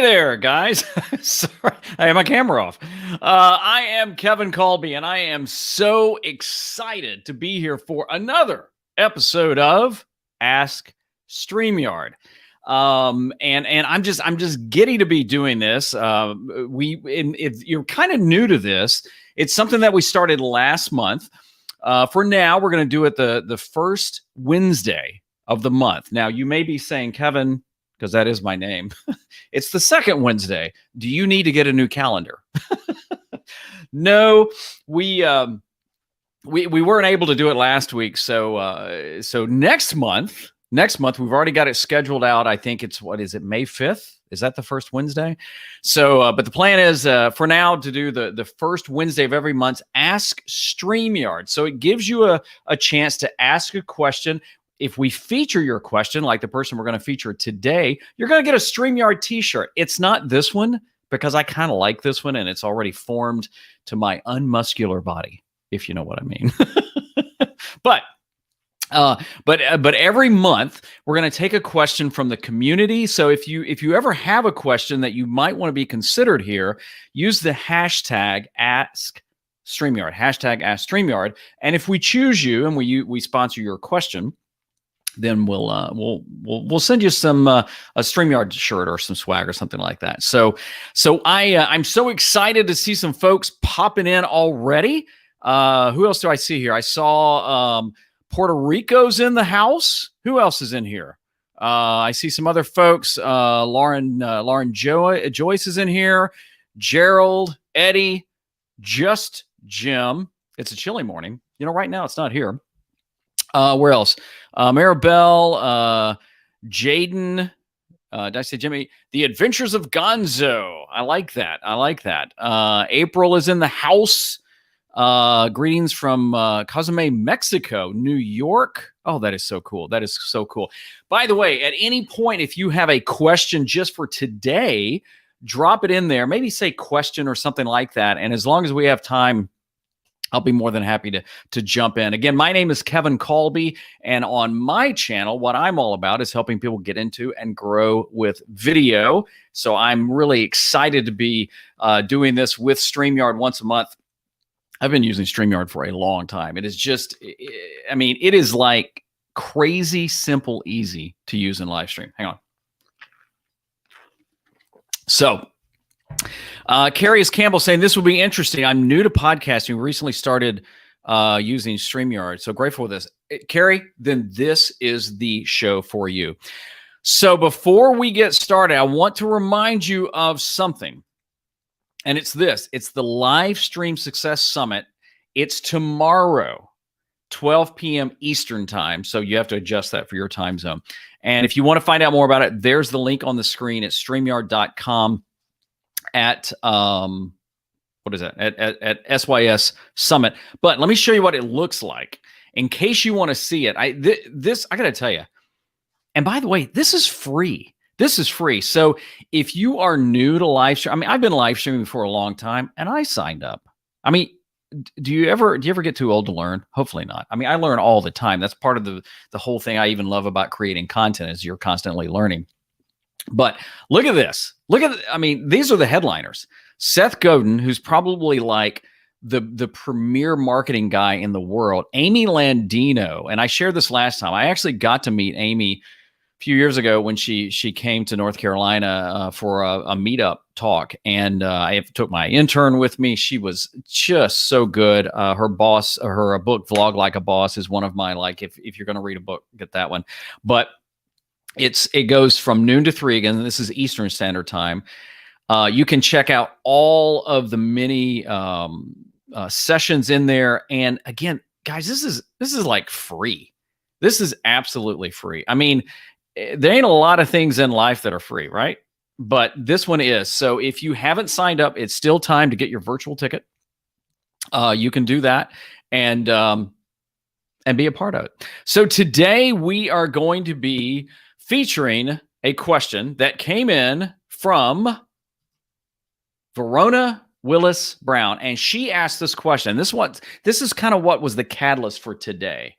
Hey there, guys. Sorry, I have my camera off. I am Kevin Colby, and I am so excited to be here for another episode of Ask StreamYard. And I'm just giddy to be doing this. If you're kind of new to this, it's something that we started last month. For now, we're going to do it the first Wednesday of the month. Now, you may be saying, Kevin, because that is my name, it's the second Wednesday. Do you need to get a new calendar? No, we weren't able to do it last week. So next month we've already got it scheduled out. I think it's May 5th? Is that the first Wednesday? So, but the plan is for now to do the first Wednesday of every month, Ask StreamYard. So it gives you a chance to ask a question. If we feature your question, like the person we're going to feature today, you're going to get a StreamYard t-shirt. It's not this one because I kind of like this one and it's already formed to my unmuscular body, if you know what I mean. But every month we're going to take a question from the community. So if you ever have a question that you might want to be considered here, use the hashtag Ask StreamYard, hashtag Ask StreamYard. And if we choose you and we sponsor your question, then we'll send you some a StreamYard shirt or some swag or something like that. So I'm so excited to see some folks popping in already. Who else do I see here? I saw Puerto Rico's in the house. Who else is in here? I see some other folks. Lauren Joyce is in here. Gerald, Eddie, just Jim. It's a chilly morning. You know, right now it's not here. Where else? Maribel, Jaden, did I say Jimmy? The Adventures of Gonzo. I like that. April is in the house. Greetings from Cozumel, Mexico, New York. Oh, that is so cool. That is so cool. By the way, at any point, if you have a question just for today, drop it in there. Maybe say question or something like that. And as long as we have time, I'll be more than happy to jump in. Again, my name is Kevin Colby, and on my channel, what I'm all about is helping people get into and grow with video. So I'm really excited to be doing this with StreamYard once a month. I've been using StreamYard for a long time. It is just, I mean, it is like crazy, simple, easy to use in live stream. Hang on. So, Carius Campbell saying, this will be interesting. I'm new to podcasting. We recently started using StreamYard. So grateful for this. Carrie, then this is the show for you. So before we get started, I want to remind you of something. And it's this. It's the Live Stream Success Summit. It's tomorrow, 12 p.m. Eastern time. So you have to adjust that for your time zone. And if you want to find out more about it, there's the link on the screen at StreamYard.com. At what is that? At SYS Summit. But let me show you what it looks like in case you want to see it. I got to tell you. And by the way, this is free. This is free. So if you are new to live stream, I mean, I've been live streaming for a long time, and I signed up. I mean, do you ever get too old to learn? Hopefully not. I mean, I learn all the time. That's part of the whole thing I even love about creating content is you're constantly learning. But look at this. I mean, these are the headliners. Seth Godin, who's probably like the premier marketing guy in the world. Amy Landino, and I shared this last time. I actually got to meet Amy a few years ago when she came to North Carolina for a meetup talk. And I took my intern with me. She was just so good. Her boss, her book, Vlog Like a Boss, is one of my, like, if you're going to read a book, get that one. But it goes from noon to 3 again. This is Eastern Standard Time. You can check out all of the many sessions in there. And again, guys, this is like free. This is absolutely free. I mean, there ain't a lot of things in life that are free, right? But this one is. So if you haven't signed up, it's still time to get your virtual ticket. You can do that and be a part of it. So today we are going to be featuring a question that came in from Verona Willis Brown, and she asked this question. This is kind of what was the catalyst for today.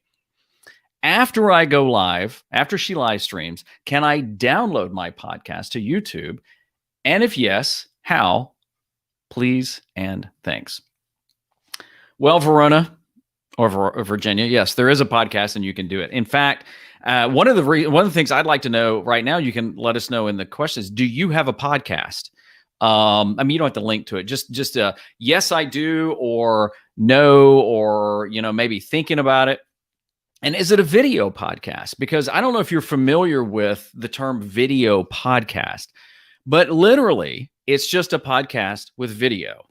After I go live, after she live streams, can I download my podcast to YouTube And if yes, how? Please and thanks. Well, Verona or Virginia, yes, there is a podcast and you can do it. In fact, one of the things I'd like to know right now, you can let us know in the questions. Do you have a podcast? I mean, you don't have to link to it. Just yes, I do, or no, or maybe thinking about it. And is it a video podcast? Because I don't know if you're familiar with the term video podcast, but literally, it's just a podcast with video.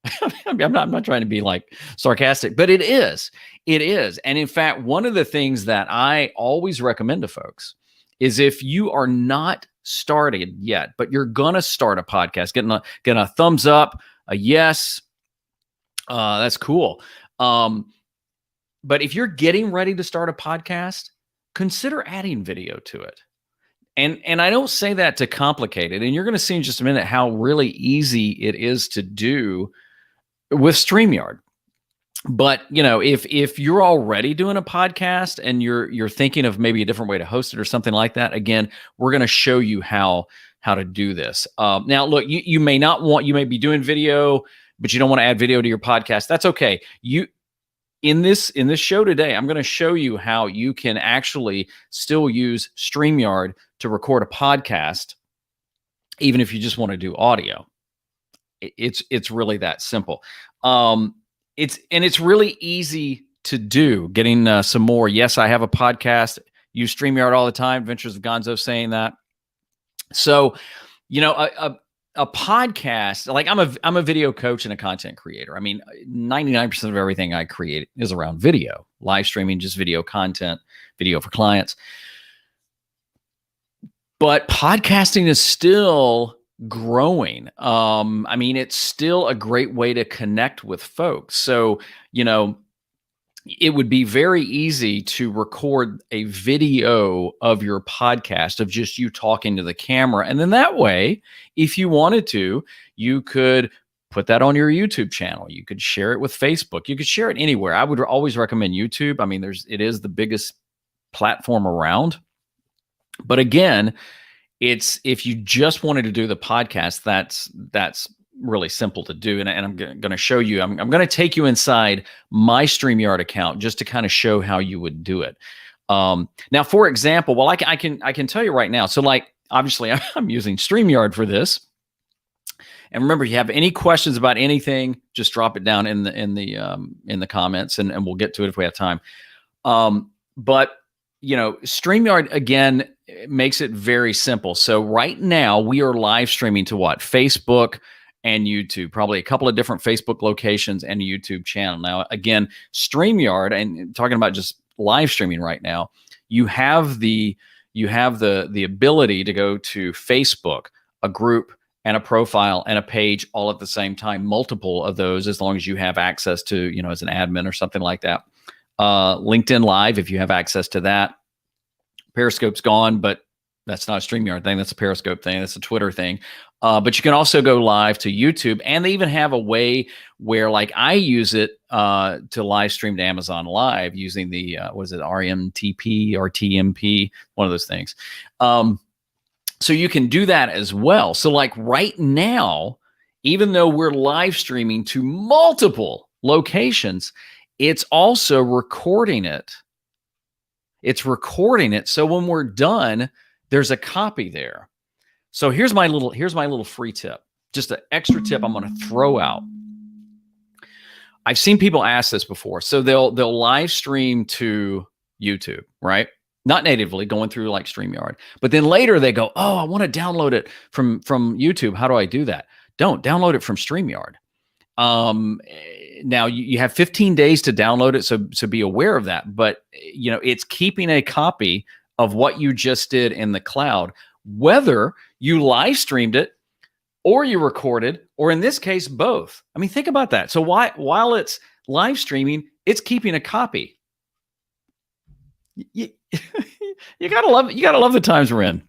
I mean, I'm not trying to be like sarcastic, but it is. It is. And in fact, one of the things that I always recommend to folks is if you are not started yet, but you're going to start a podcast, getting a thumbs up, a yes, that's cool. But if you're getting ready to start a podcast, consider adding video to it. And I don't say that to complicate it. And you're going to see in just a minute how really easy it is to do with StreamYard. But if you're already doing a podcast and you're thinking of maybe a different way to host it or something like that, again, we're going to show you how to do this. Now, look, you may be doing video, but you don't want to add video to your podcast. That's okay. In this show today, I'm going to show you how you can actually still use StreamYard to record a podcast, even if you just want to do audio. It's really that simple. It's really easy to do. Getting some more. Yes, I have a podcast. Use StreamYard all the time. Adventures of Gonzo saying that. So, a podcast, like I'm a video coach and a content creator. I mean, 99% of everything I create is around video, live streaming, just video content, video for clients. But podcasting is still growing. I mean, it's still a great way to connect with folks. So, it would be very easy to record a video of your podcast of just you talking to the camera. And then that way, if you wanted to, you could put that on your YouTube channel. You could share it with Facebook. You could share it anywhere. I would always recommend YouTube. I mean, it is the biggest platform around. But again, if you just wanted to do the podcast, that's really simple to do. And I'm going to show you, I'm going to take you inside my StreamYard account just to kind of show how you would do it. Now, for example, well, I can tell you right now. So like, obviously I'm using StreamYard for this. And remember, if you have any questions about anything, just drop it down in the comments and we'll get to it if we have time. But StreamYard, again, makes it very simple. So right now we are live streaming to what? Facebook and YouTube, probably a couple of different Facebook locations and a YouTube channel. Now, again, StreamYard, and talking about just live streaming right now, you have the ability to go to Facebook, a group, and a profile and a page all at the same time, multiple of those, as long as you have access to, as an admin or something like that. LinkedIn Live, if you have access to that. Periscope's gone, but that's not a StreamYard thing. That's a Periscope thing. That's a Twitter thing. But you can also go live to YouTube, and they even have a way where, like, I use it to live stream to Amazon Live using the RMTP or TMP, one of those things. So you can do that as well. So like right now, even though we're live streaming to multiple locations, it's also recording it. It's recording it. So when we're done, there's a copy there. So here's my little free tip. Just an extra tip I'm going to throw out. I've seen people ask this before. So they'll live stream to YouTube, right? Not natively, going through like StreamYard. But then later they go, oh, I want to download it from YouTube. How do I do that? Don't download it from StreamYard. Now you have 15 days to download it. So be aware of that. But it's keeping a copy of what you just did in the cloud, whether you live streamed it or you recorded, or in this case, both. I mean, think about that. So while it's live streaming, it's keeping a copy. You gotta love it. You gotta love the times we're in.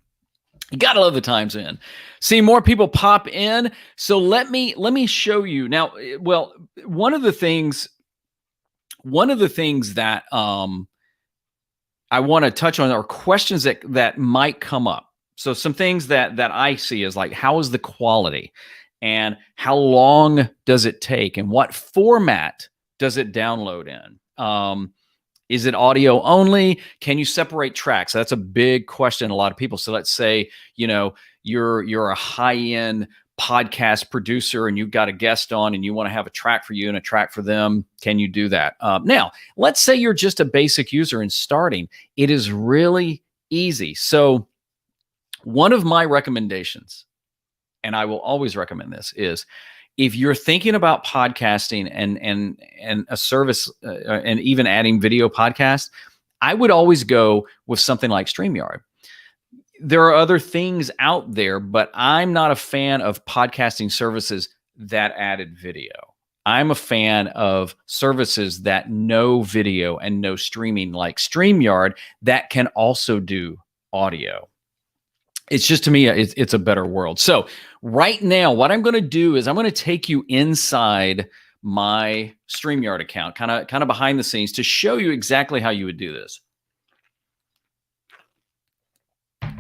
You gotta love the times in. See more people pop in. So let me show you now. Well, one of the things that I want to touch on are questions that might come up. So some things that I see is like, how is the quality, and how long does it take, and what format does it download in? Is it audio only? Can you separate tracks? That's a big question a lot of people. So let's say, you're a high-end podcast producer and you've got a guest on and you want to have a track for you and a track for them. Can you do that? Now, let's say you're just a basic user and starting. It is really easy. So one of my recommendations, and I will always recommend this, is if you're thinking about podcasting and a service and even adding video podcast, I would always go with something like StreamYard. There are other things out there, but I'm not a fan of podcasting services that added video. I'm a fan of services that know video and know streaming, like StreamYard, that can also do audio. It's just, to me, it's a better world. So right now, what I'm going to do is I'm going to take you inside my StreamYard account, kind of behind the scenes, to show you exactly how you would do this. All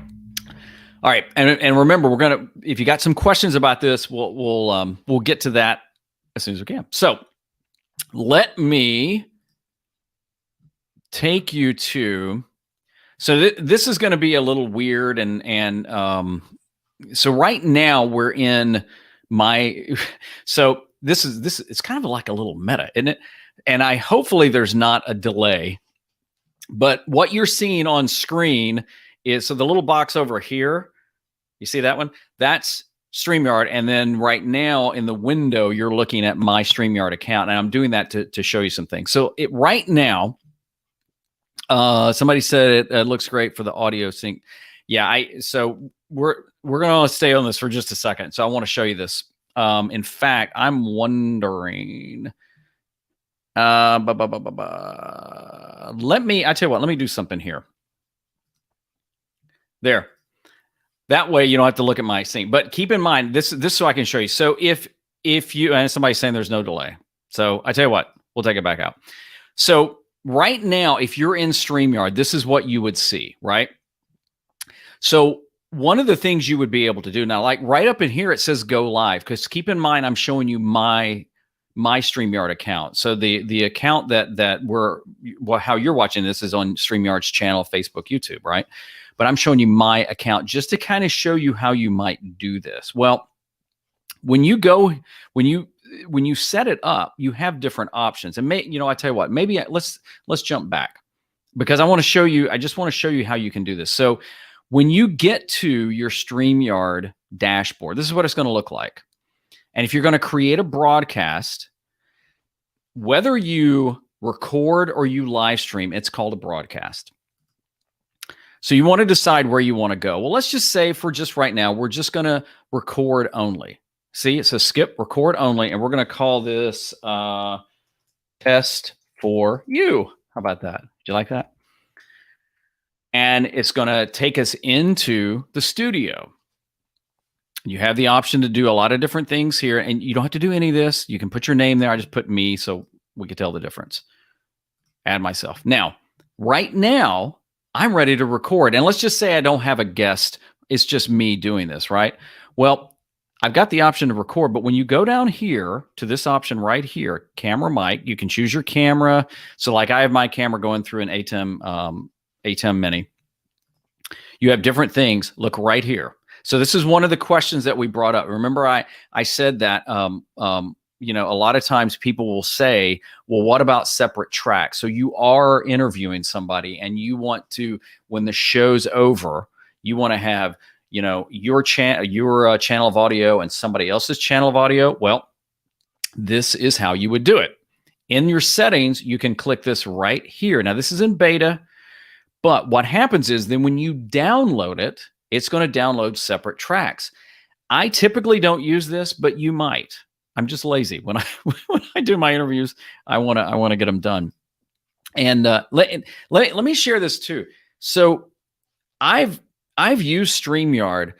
right, and remember, if you got some questions about this, we'll get to that as soon as we can. So let me take you to. So this is going to be a little weird, and so right now we're in my. So this it's kind of like a little meta, isn't it? And hopefully there's not a delay, but what you're seeing on screen is, so the little box over here, you see that one? That's StreamYard, and then right now in the window you're looking at my StreamYard account, and I'm doing that to show you some things. So right now. Somebody said it looks great for the audio sync. Yeah, so we're going to stay on this for just a second. So I want to show you this. In fact, I'm wondering. I tell you what. Let me do something here. There. That way you don't have to look at my sync. But keep in mind this so I can show you. So if you, and somebody's saying there's no delay. So I tell you what, we'll take it back out. So right now, if you're in StreamYard, this is what you would see, right? So one of the things you would be able to do now, like right up in here, it says go live, because keep in mind, I'm showing you my StreamYard account. So the account how you're watching this is on StreamYard's channel, Facebook, YouTube, right? But I'm showing you my account just to kind of show you how you might do this. Well, when you set it up, you have different options. And I tell you what, maybe let's jump back, because I just want to show you how you can do this. So when you get to your StreamYard dashboard, this is what it's going to look like. And if you're going to create a broadcast, whether you record or you live stream, it's called a broadcast. So you want to decide where you want to go. Well, let's just say for just right now, we're just going to record only. See, it says skip record only, and we're going to call this test for you. How about that? Do you like that? And it's going to take us into the studio. You have the option to do a lot of different things here, and you don't have to do any of this. You can put your name there. I just put me so we can tell the difference. Add myself. Now, right now, I'm ready to record. And let's just say I don't have a guest. It's just me doing this, right? Well, I've got the option to record, but when you go down here to this option right here, camera mic, you can choose your camera. So like I have my camera going through an ATEM Mini. You have different things. Look right here. So this is one of the questions that we brought up. Remember, I said that a lot of times people will say, well, what about separate tracks? So you are interviewing somebody and you want to, when the show's over, you want to have your channel of audio and somebody else's channel of audio. Well, this is how you would do it. In your settings, you can click this right here. Now, this is in beta, but what happens is then when you download it, it's going to download separate tracks. I typically don't use this, but you might. I'm just lazy. When I do my interviews, I want to get them done. And let me share this too. So I've used StreamYard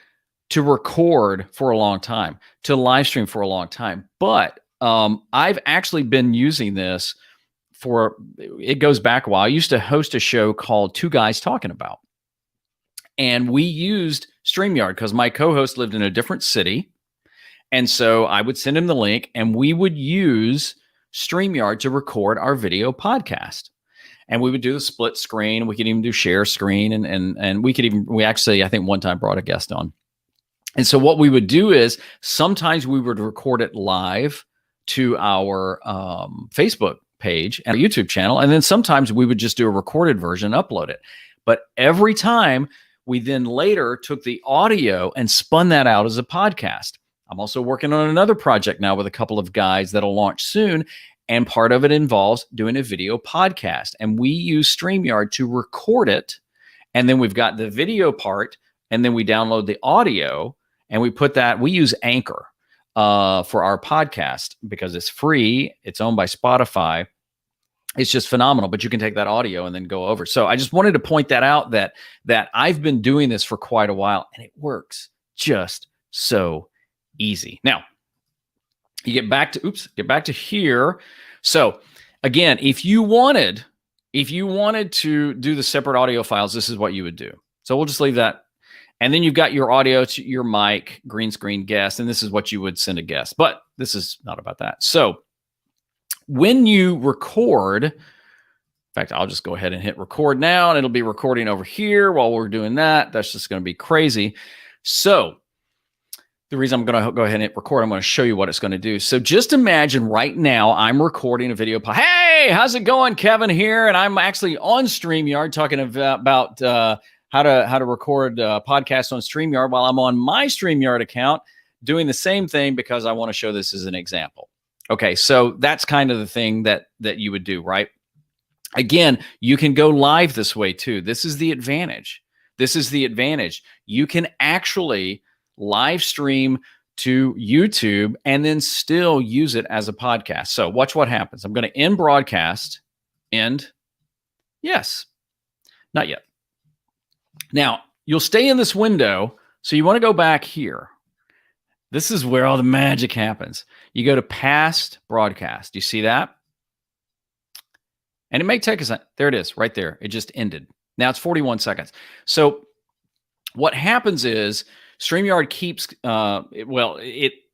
to record for a long time, to live stream for a long time, but I've actually been using this it goes back a while. I used to host a show called Two Guys Talking About, and we used StreamYard because my co-host lived in a different city. And so I would send him the link and we would use StreamYard to record our video podcast. And we would do the split screen. We could even do share screen. And we actually, I think one time brought a guest on. And so what we would do is sometimes we would record it live to our Facebook page and our YouTube channel. And then sometimes we would just do a recorded version, upload it. But every time we then later took the audio and spun that out as a podcast. I'm also working on another project now with a couple of guys that'll launch soon. And part of it involves doing a video podcast. And we use StreamYard to record it. And then we've got the video part. And then we download the audio. And we use Anchor for our podcast because it's free. It's owned by Spotify. It's just phenomenal. But you can take that audio and then go over. So I just wanted to point that out that I've been doing this for quite a while. And it works just so easy. Now, you get back to here. So again, if you wanted to do the separate audio files, this is what you would do. So we'll just leave that. And then you've got your audio, to your mic, green screen guest, and this is what you would send a guest. But this is not about that. So when you record, in fact, I'll just go ahead and hit record now, and it'll be recording over here while we're doing that. That's just going to be crazy. So the reason I'm going to go ahead and hit record, I'm going to show you what it's going to do. So just imagine right now I'm recording a video. Hey, how's it going? Kevin here. And I'm actually on StreamYard talking about how to record podcasts on StreamYard while I'm on my StreamYard account doing the same thing because I want to show this as an example. Okay, so that's kind of the thing that you would do, right? Again, you can go live this way too. This is the advantage. You can actually live stream to YouTube and then still use it as a podcast. So watch what happens. I'm going to end broadcast. End. Yes. Not yet. Now, you'll stay in this window. So you want to go back here. This is where all the magic happens. You go to past broadcast. You see that? And it may take a second. There it is, right there. It just ended. Now it's 41 seconds. So what happens is StreamYard keeps,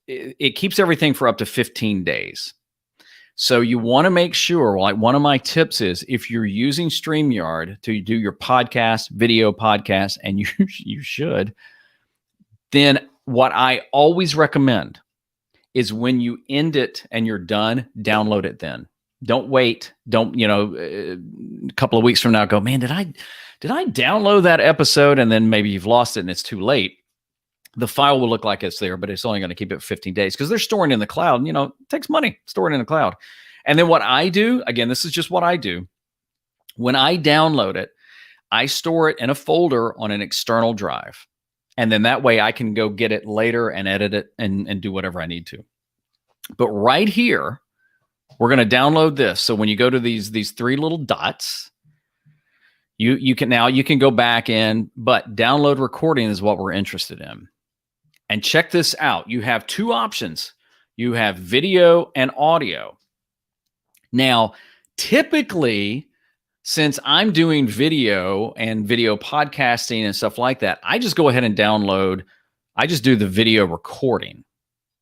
it keeps everything for up to 15 days. So you want to make sure, like one of my tips is if you're using StreamYard to do your podcast, video podcast, and you should, then what I always recommend is when you end it and you're done, download it then. Don't wait. Don't, a couple of weeks from now go, man, did I download that episode? And then maybe you've lost it and it's too late. The file will look like it's there, but it's only going to keep it 15 days because they're storing in the cloud. It takes money storing in the cloud. And then what I do, again, this is just what I do. When I download it, I store it in a folder on an external drive. And then that way I can go get it later and edit it and do whatever I need to. But right here, we're going to download this. So when you go to these three little dots, you can go back in, but download recording is what we're interested in. And check this out. You have two options. You have video and audio. Now, typically, since I'm doing video and video podcasting and stuff like that, I just go ahead and download. I just do the video recording.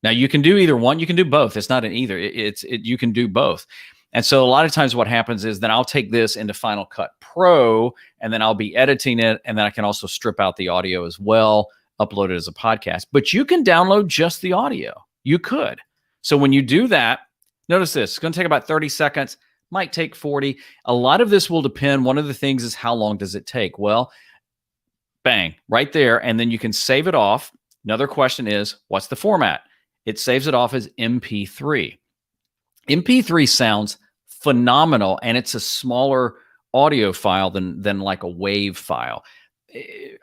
Now, you can do either one. You can do both. It's not an either. You can do both. And so a lot of times what happens is then I'll take this into Final Cut Pro, and then I'll be editing it, and then I can also strip out the audio as well, upload it as a podcast. But you can download just the audio. You could. So when you do that, notice this. It's going to take about 30 seconds. Might take 40. A lot of this will depend. One of the things is how long does it take? Well, bang, right there. And then you can save it off. Another question is, what's the format? It saves it off as MP3. MP3 sounds phenomenal, and it's a smaller audio file than like a WAV file.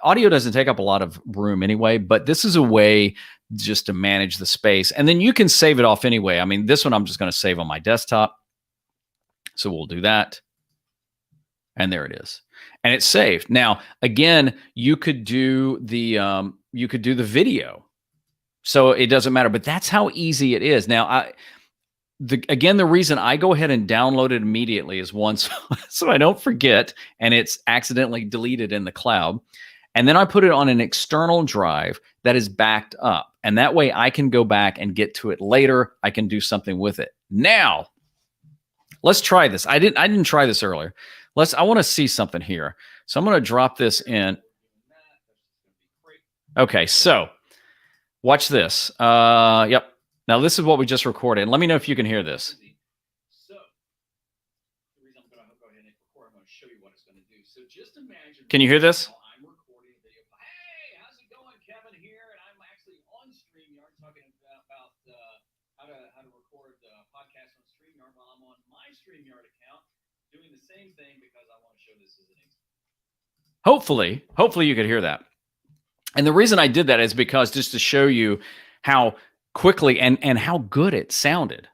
Audio doesn't take up a lot of room anyway, but this is a way just to manage the space. And then you can save it off anyway. I mean, this one I'm just going to save on my desktop. So we'll do that. And there it is. And it's saved. Now, again, you could do the video. So it doesn't matter, but that's how easy it is. Now, the reason I go ahead and download it immediately is once so I don't forget and it's accidentally deleted in the cloud. And then I put it on an external drive that is backed up. And that way I can go back and get to it later. I can do something with it. Now, let's try this. I didn't try this earlier. I want to see something here. So I'm going to drop this in. Okay, so watch this. Yep. Now this is what we just recorded. Let me know if you can hear this. So the reason I'm going to go ahead and record, I'm going to show you what it's going to do. So just imagine. Can you hear this? I'm recording a video. Hey, how's it going, Kevin here? And I'm actually on StreamYard talking about how to record the podcast on StreamYard while I'm on my StreamYard account doing the same thing because I want to show this as an example. Hopefully you could hear that. And the reason I did that is because just to show you how quickly and how good it sounded.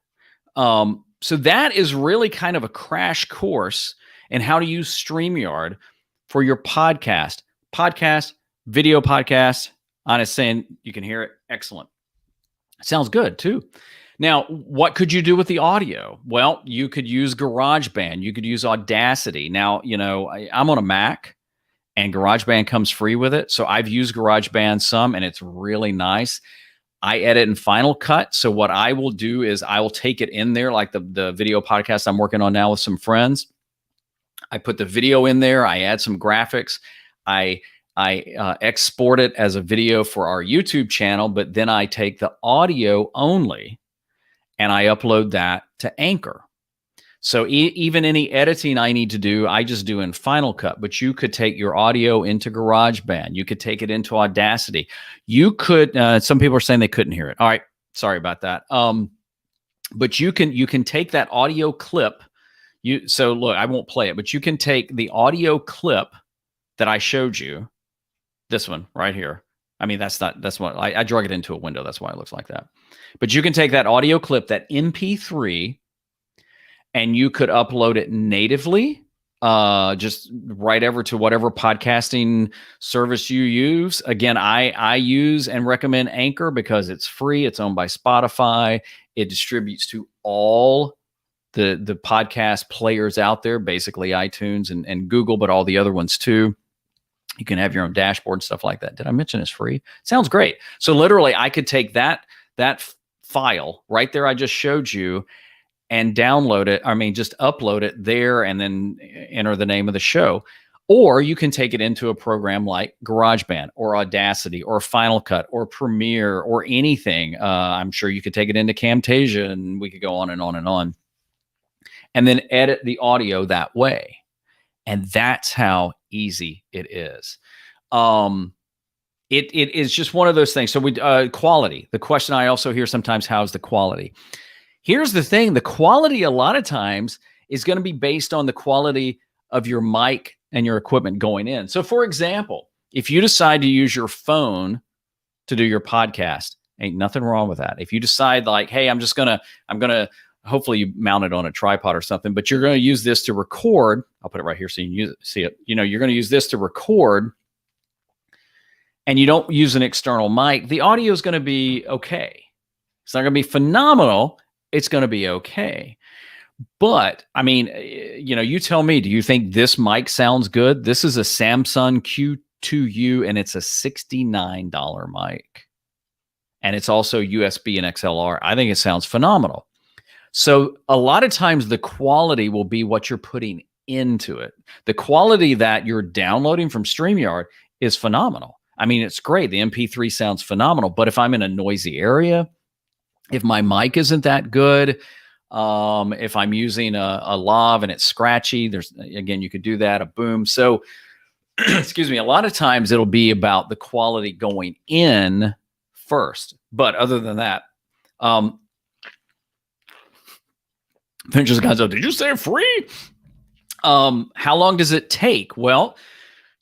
So that is really kind of a crash course in how to use StreamYard for your podcast, video podcast. Honest saying, you can hear it. Excellent. Sounds good too. Now, what could you do with the audio? Well, you could use GarageBand. You could use Audacity. Now, I'm on a Mac and GarageBand comes free with it. So I've used GarageBand some and it's really nice. I edit in Final Cut. So what I will do is I will take it in there, like the video podcast I'm working on now with some friends. I put the video in there. I add some graphics. I export it as a video for our YouTube channel, but then I take the audio only and I upload that to Anchor. So even any editing I need to do, I just do in Final Cut. But you could take your audio into GarageBand. You could take it into Audacity. You could. Some people are saying they couldn't hear it. All right, sorry about that. But you can take that audio clip. So look, I won't play it, but you can take the audio clip that I showed you. This one right here. I mean, that's what I drug it into a window. That's why it looks like that. But you can take that audio clip, that MP3. And you could upload it natively, just right over to whatever podcasting service you use. Again, I use and recommend Anchor because it's free. It's owned by Spotify. It distributes to all the podcast players out there, basically iTunes and Google, but all the other ones too. You can have your own dashboard, stuff like that. Did I mention it's free? Sounds great. So literally, I could take that file right there I just showed you and download it. I mean, just upload it there and then enter the name of the show. Or you can take it into a program like GarageBand or Audacity or Final Cut or Premiere or anything. I'm sure you could take it into Camtasia and we could go on and on and on. And then edit the audio that way. And that's how easy it is. It is just one of those things. So quality. The question I also hear sometimes, how's the quality? Here's the thing. The quality a lot of times is going to be based on the quality of your mic and your equipment going in. So for example, if you decide to use your phone to do your podcast, ain't nothing wrong with that. If you decide like, hey, I'm going to, hopefully you mount it on a tripod or something, but you're going to use this to record. I'll put it right here so you can see it. You're going to use this to record and you don't use an external mic. The audio is going to be okay. It's not going to be phenomenal. It's going to be okay. But I mean, you tell me, do you think this mic sounds good? This is a Samsung Q2U and it's a $69 mic. And it's also USB and XLR. I think it sounds phenomenal. So a lot of times the quality will be what you're putting into it. The quality that you're downloading from StreamYard is phenomenal. I mean, it's great. The MP3 sounds phenomenal. But if I'm in a noisy area, if my mic isn't that good, if I'm using a lav and it's scratchy, you could do that, a boom. So, excuse me, a lot of times it'll be about the quality going in first. But other than that, Pinterest guys, did you say free? How long does it take? Well,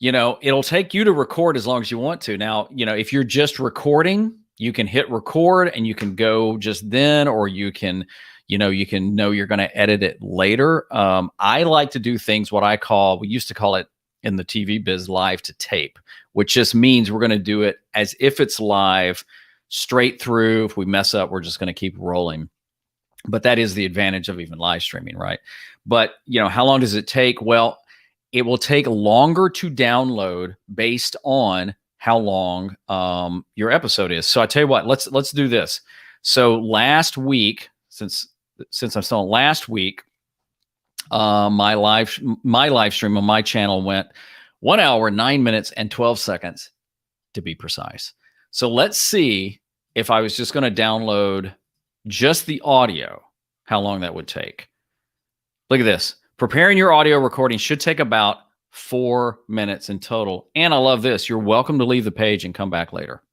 it'll take you to record as long as you want to. Now, if you're just recording, you can hit record and you can go just then, or you can, you're going to edit it later. I like to do things, we used to call it in the TV biz live to tape, which just means we're going to do it as if it's live straight through. If we mess up, we're just going to keep rolling. But that is the advantage of even live streaming, right? But, how long does it take? Well, it will take longer to download based on how long your episode is. So I tell you what, let's do this. So last week, since I'm still on last week, my live stream on my channel went 1 hour, 9 minutes, and 12 seconds to be precise. So let's see if I was just going to download just the audio, how long that would take. Look at this. Preparing your audio recording should take about 4 minutes in total. And I love this. You're welcome to leave the page and come back later.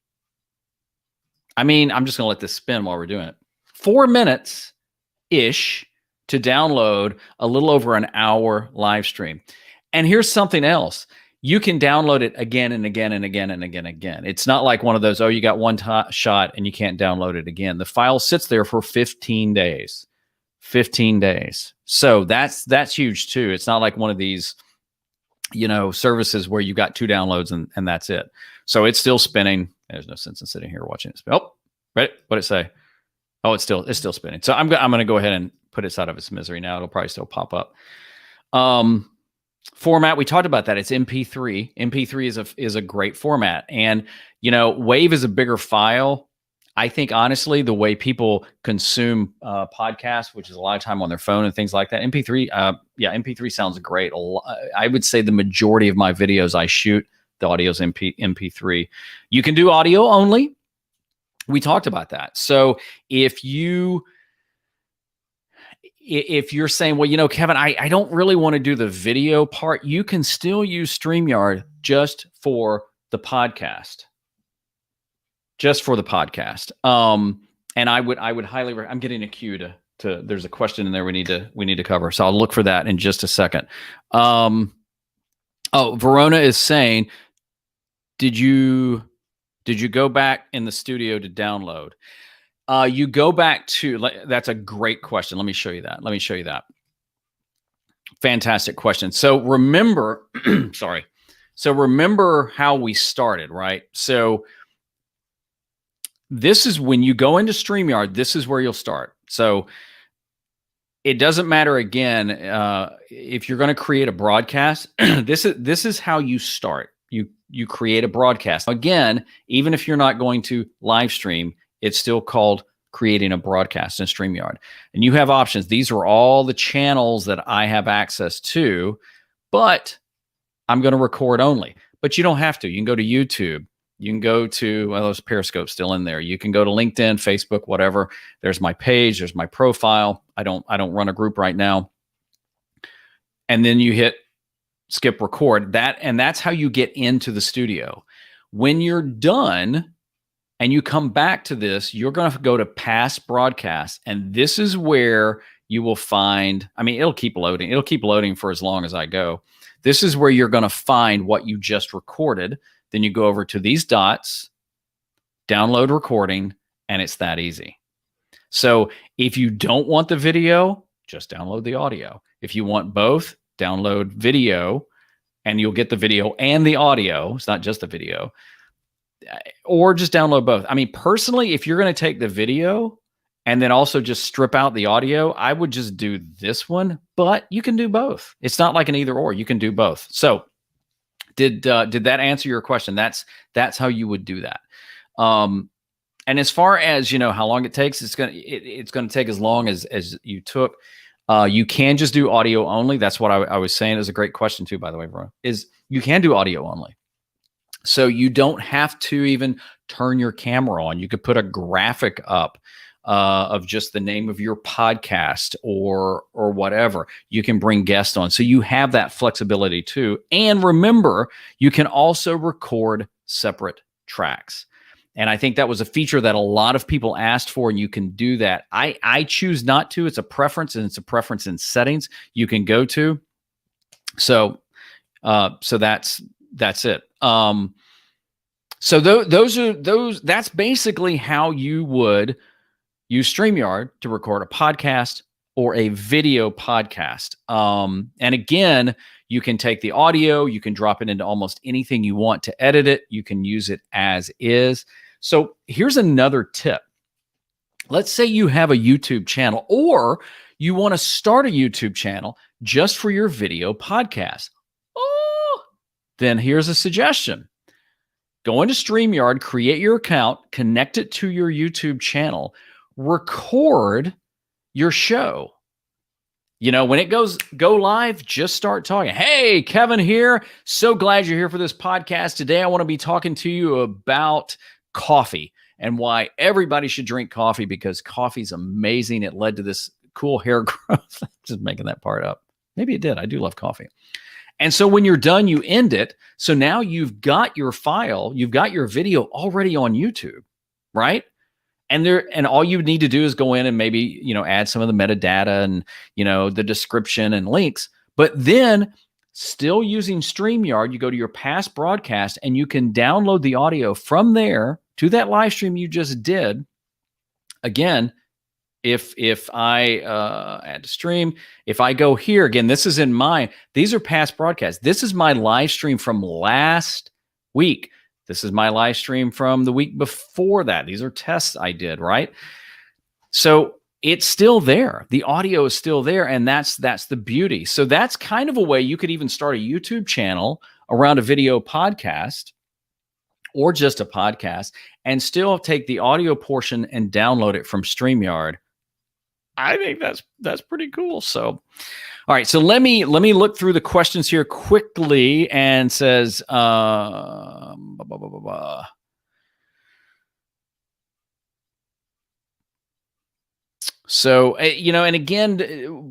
I mean, I'm just going to let this spin while we're doing it. 4 minutes-ish to download a little over an hour live stream. And here's something else. You can download it again and again and again and again and again. It's not like one of those, oh, you got one shot and you can't download it again. The file sits there for 15 days. 15 days. So that's huge too. It's not like one of these, services where you got 2 downloads and that's it. So it's still spinning. There's no sense in sitting here watching it spin. Oh, right. What'd it say? Oh, it's still spinning. So I'm going to go ahead and put it out of its misery now. It'll probably still pop up. Format, we talked about that. It's MP3. MP3 is a great format. And, WAV is a bigger file. I think, honestly, the way people consume podcasts, which is a lot of time on their phone and things like that, MP3, MP3 sounds great. I would say the majority of my videos I shoot, the audio's MP3. You can do audio only. We talked about that. So if you're saying, well, Kevin, I don't really want to do the video part, you can still use StreamYard just for the podcast. Just for the podcast. And I would highly I'm getting a cue to there's a question in there we need to cover. So I'll look for that in just a second. Verona is saying, did you go back in the studio to download? You go back to, that's a great question. Let me show you that. Fantastic question. So remember, remember how we started, right? So this is when you go into StreamYard, this is where you'll start. So it doesn't matter, again, if you're going to create a broadcast, this is how you start. You create a broadcast. Again, even if you're not going to live stream, it's still called creating a broadcast in StreamYard. And you have options. These are all the channels that I have access to, but I'm going to record only. But you don't have to. You can go to YouTube. You can go to, there's Periscope still in there. You can go to LinkedIn, Facebook, whatever. There's my page. There's my profile. I don't run a group right now. And then you hit skip record. That's how you get into the studio. When you're done and you come back to this, you're going to go to past broadcasts. And this is where you will find, it'll keep loading. It'll keep loading for as long as I go. This is where you're going to find what you just recorded. Then you go over to these dots, download recording, and it's that easy. So if you don't want the video, just download the audio. If you want both, download video, and you'll get the video and the audio. It's not just the video. Or just download both. Personally, if you're going to take the video and then also just strip out the audio, I would just do this one, but you can do both. It's not like an either or. You can do both. So did that answer your question? That's how you would do that. And as far as how long it takes, it's gonna take as long as you took. You can just do audio only. That's what I was saying. Is a great question too, by the way, bro. Is you can do audio only, so you don't have to even turn your camera on. You could put a graphic up of just the name of your podcast or whatever. You can bring guests on. So you have that flexibility too. And remember, you can also record separate tracks. And I think that was a feature that a lot of people asked for, and you can do that. I choose not to. It's a preference, and it's a preference in settings you can go to. So that's it. So that's basically how you would use StreamYard to record a podcast or a video podcast. And again, you can take the audio, you can drop it into almost anything you want to edit it. You can use it as is. So here's another tip. Let's say you have a YouTube channel, or you want to start a YouTube channel just for your video podcast. then here's a suggestion. Go into StreamYard, create your account, connect it to your YouTube channel, record your show. When it go live, just start talking. Hey, Kevin here. So glad you're here for this podcast. Today, I want to be talking to you about coffee and why everybody should drink coffee, because coffee's amazing. It led to this cool hair growth. Just making that part up. Maybe it did. I do love coffee. And so when you're done, you end it. So now you've got your file, you've got your video already on YouTube, right? And all you need to do is go in and maybe, add some of the metadata and, the description and links. But then still using StreamYard, you go to your past broadcast and you can download the audio from there to that live stream you just did. Again, if I add to stream, if I go here, again, this is in mine. These are past broadcasts. This is my live stream from last week. This is my live stream from the week before that. These are tests I did, right? So it's still there. The audio is still there, and that's the beauty. So that's kind of a way you could even start a YouTube channel around a video podcast or just a podcast and still take the audio portion and download it from StreamYard. I think that's pretty cool. So, all right. So let me look through the questions here quickly. And says, So, and again,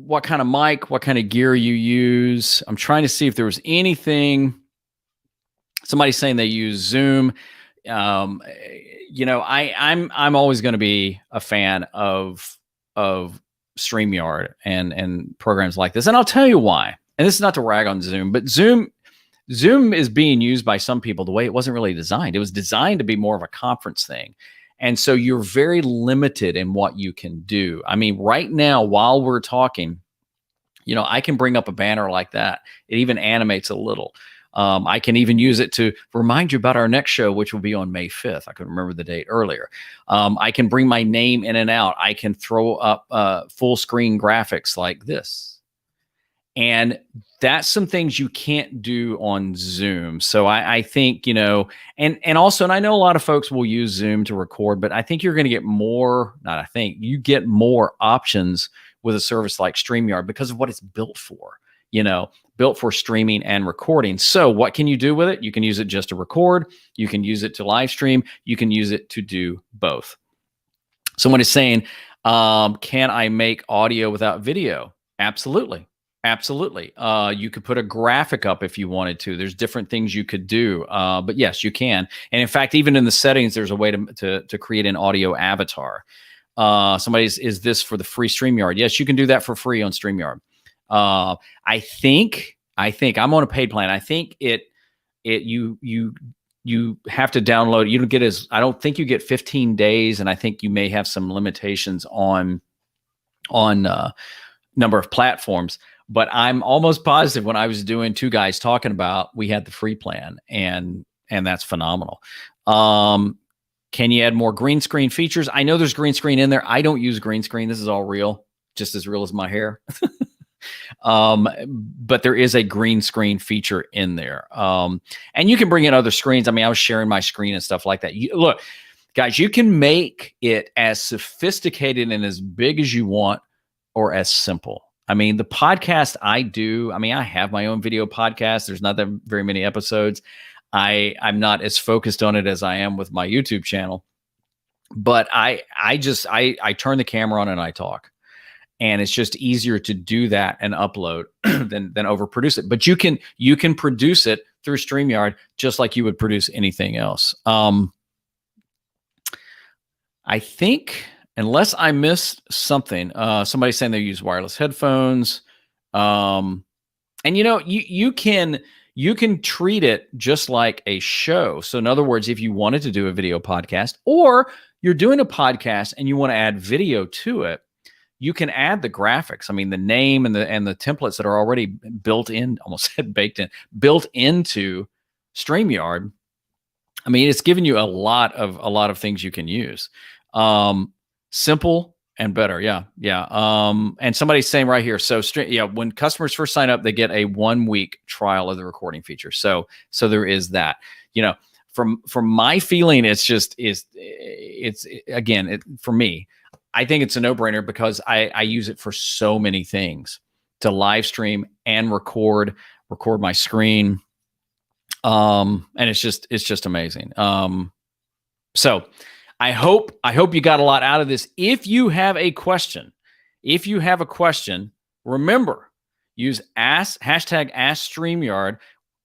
what kind of mic, what kind of gear you use? I'm trying to see if there was anything. Somebody's saying they use Zoom. I'm always going to be a fan of StreamYard and programs like this. And I'll tell you why. And this is not to rag on Zoom, but Zoom is being used by some people the way it wasn't really designed. It was designed to be more of a conference thing. And so you're very limited in what you can do. I mean, right now, while we're talking, I can bring up a banner like that. It even animates a little. I can even use it to remind you about our next show, which will be on May 5th. I couldn't remember the date earlier. I can bring my name in and out. I can throw up full screen graphics like this. And that's some things you can't do on Zoom. So I think, and also, and I know a lot of folks will use Zoom to record, but I think you're going to get you get more options with a service like StreamYard because of what it's built for. Built for streaming and recording. So what can you do with it? You can use it just to record. You can use it to live stream. You can use it to do both. Someone is saying, can I make audio without video? Absolutely. Absolutely. You could put a graphic up if you wanted to. There's different things you could do. But yes, you can. And in fact, even in the settings, there's a way to create an audio avatar. Is this for the free StreamYard? Yes, you can do that for free on StreamYard. I think I'm on a paid plan. I think you have to download. You don't get I don't think you get 15 days. And I think you may have some limitations on number of platforms, but I'm almost positive when I was doing Two Guys Talking About, we had the free plan and that's phenomenal. Can you add more green screen features? I know there's green screen in there. I don't use green screen. This is all real, just as real as my hair. But there is a green screen feature in there. And you can bring in other screens. I mean, I was sharing my screen and stuff like that. Look, guys, you can make it as sophisticated and as big as you want or as simple. I mean, the podcast I do, I have my own video podcast. There's not that very many episodes. I'm not as focused on it as I am with my YouTube channel, but I turn the camera on and I talk. And it's just easier to do that and upload than overproduce it. But you can produce it through StreamYard just like you would produce anything else. I think, unless I missed something, somebody's saying they use wireless headphones. And you can treat it just like a show. So in other words, if you wanted to do a video podcast, or you're doing a podcast and you want to add video to it, you can add the graphics. I mean, the name and the templates that are already built in, almost said baked in, built into StreamYard. I mean, it's giving you a lot of things you can use. Simple, And better, yeah. And somebody's saying right here, so when customers first sign up, they get a 1-week trial of the recording feature. So there is that. From my feeling, for me, I think it's a no-brainer because I use it for so many things, to live stream and record my screen, and it's just amazing. So I hope you got a lot out of this. If you have a question, remember, use hashtag Ask StreamYard.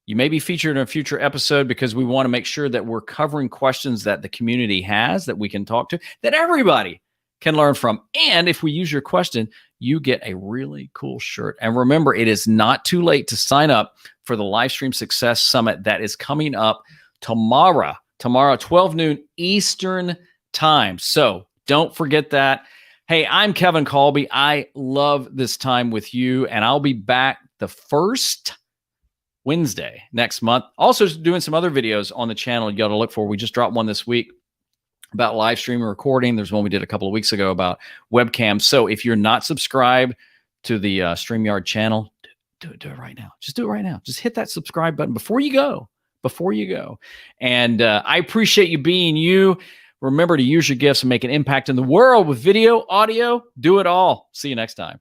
You may be featured in a future episode because we want to make sure that we're covering questions that the community has that we can talk to, that everybody can learn from. And if we use your question, you get a really cool shirt. And remember, it is not too late to sign up for the Livestream Success Summit that is coming up tomorrow, 12 noon Eastern time. So don't forget that. Hey, I'm Kevin Colby. I love this time with you, and I'll be back the first Wednesday next month. Also doing some other videos on the channel you got to look for. We just dropped one this week about live streaming recording. There's one we did a couple of weeks ago about webcams. So if you're not subscribed to the StreamYard channel, do it right now. Just do it right now. Just hit that subscribe button before you go. And I appreciate you being you. Remember to use your gifts and make an impact in the world with video, audio. Do it all. See you next time.